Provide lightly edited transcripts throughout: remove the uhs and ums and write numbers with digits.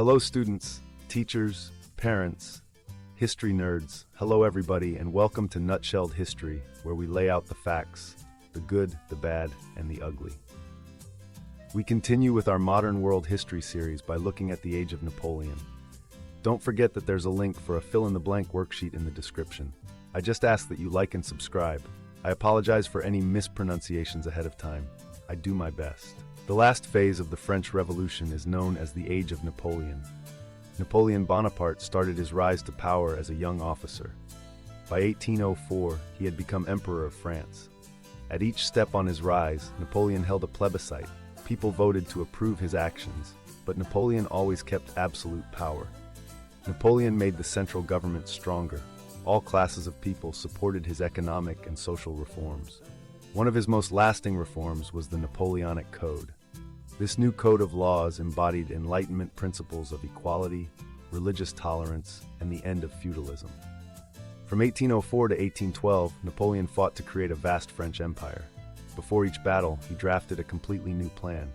Hello students, teachers, parents, history nerds. Hello everybody and welcome to Nutshelled History, where we lay out the facts, the good, the bad, and the ugly. We continue with our Modern World History series by looking at the Age of Napoleon. Don't forget that there's a link for a fill-in-the-blank worksheet in the description. I just ask that you like and subscribe. I apologize for any mispronunciations ahead of time. I do my best. The last phase of the French Revolution is known as the Age of Napoleon. Napoleon Bonaparte started his rise to power as a young officer. By 1804, he had become Emperor of France. At each step on his rise, Napoleon held a plebiscite. People voted to approve his actions, but Napoleon always kept absolute power. Napoleon made the central government stronger. All classes of people supported his economic and social reforms. One of his most lasting reforms was the Napoleonic Code. This new code of laws embodied Enlightenment principles of equality, religious tolerance, and the end of feudalism. From 1804 to 1812, Napoleon fought to create a vast French empire. Before each battle, he drafted a completely new plan.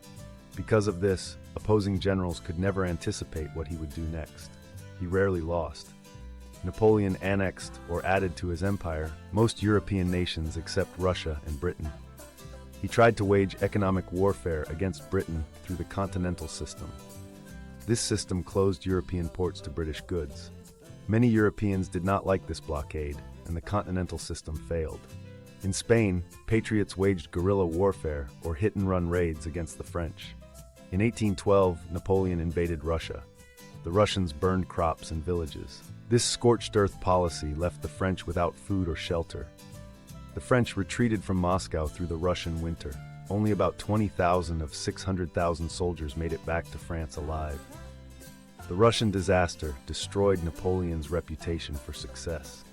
Because of this, opposing generals could never anticipate what he would do next. He rarely lost. Napoleon annexed or added to his empire most European nations except Russia and Britain. He tried to wage economic warfare against Britain through the continental system. This system closed European ports to British goods. Many Europeans did not like this blockade, and the continental system failed. In Spain, patriots waged guerrilla warfare or hit-and-run raids against the French. In 1812, Napoleon invaded Russia. The Russians burned crops and villages. This scorched earth policy left the French without food or shelter. The French retreated from Moscow through the Russian winter. Only about 20,000 of 600,000 soldiers made it back to France alive. The Russian disaster destroyed Napoleon's reputation for success.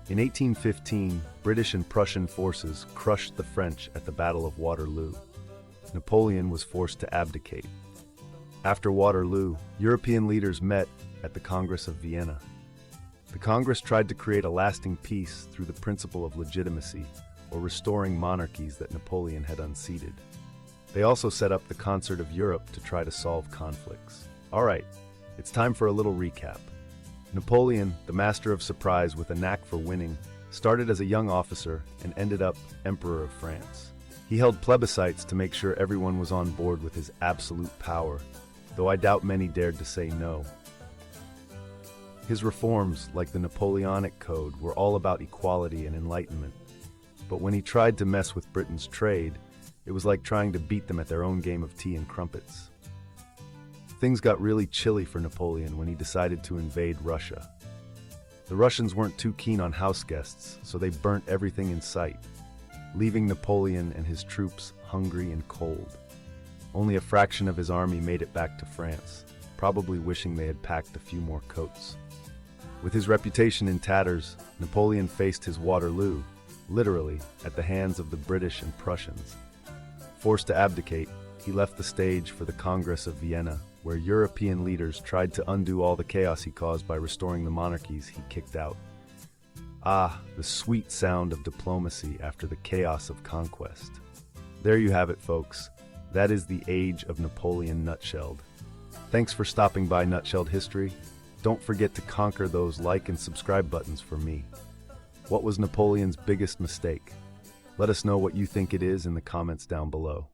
In 1815, British and Prussian forces crushed the French at the Battle of Waterloo. Napoleon was forced to abdicate. After Waterloo, European leaders met at the Congress of Vienna. The Congress tried to create a lasting peace through the principle of legitimacy, or restoring monarchies that Napoleon had unseated. They also set up the Concert of Europe to try to solve conflicts. Alright, it's time for a little recap. Napoleon, the master of surprise with a knack for winning, started as a young officer and ended up Emperor of France. He held plebiscites to make sure everyone was on board with his absolute power, though I doubt many dared to say no. His reforms, like the Napoleonic Code, were all about equality and enlightenment. But when he tried to mess with Britain's trade, it was like trying to beat them at their own game of tea and crumpets. Things got really chilly for Napoleon when he decided to invade Russia. The Russians weren't too keen on house guests, so they burnt everything in sight, leaving Napoleon and his troops hungry and cold. Only a fraction of his army made it back to France, probably wishing they had packed a few more coats. With his reputation in tatters, Napoleon faced his Waterloo, literally, at the hands of the British and Prussians. Forced to abdicate, he left the stage for the Congress of Vienna, where European leaders tried to undo all the chaos he caused by restoring the monarchies he kicked out. Ah, the sweet sound of diplomacy after the chaos of conquest. There you have it, folks. That is the Age of Napoleon nutshelled. Thanks for stopping by Nutshelled History. Don't forget to conquer those like and subscribe buttons for me. What was Napoleon's biggest mistake? Let us know what you think it is in the comments down below.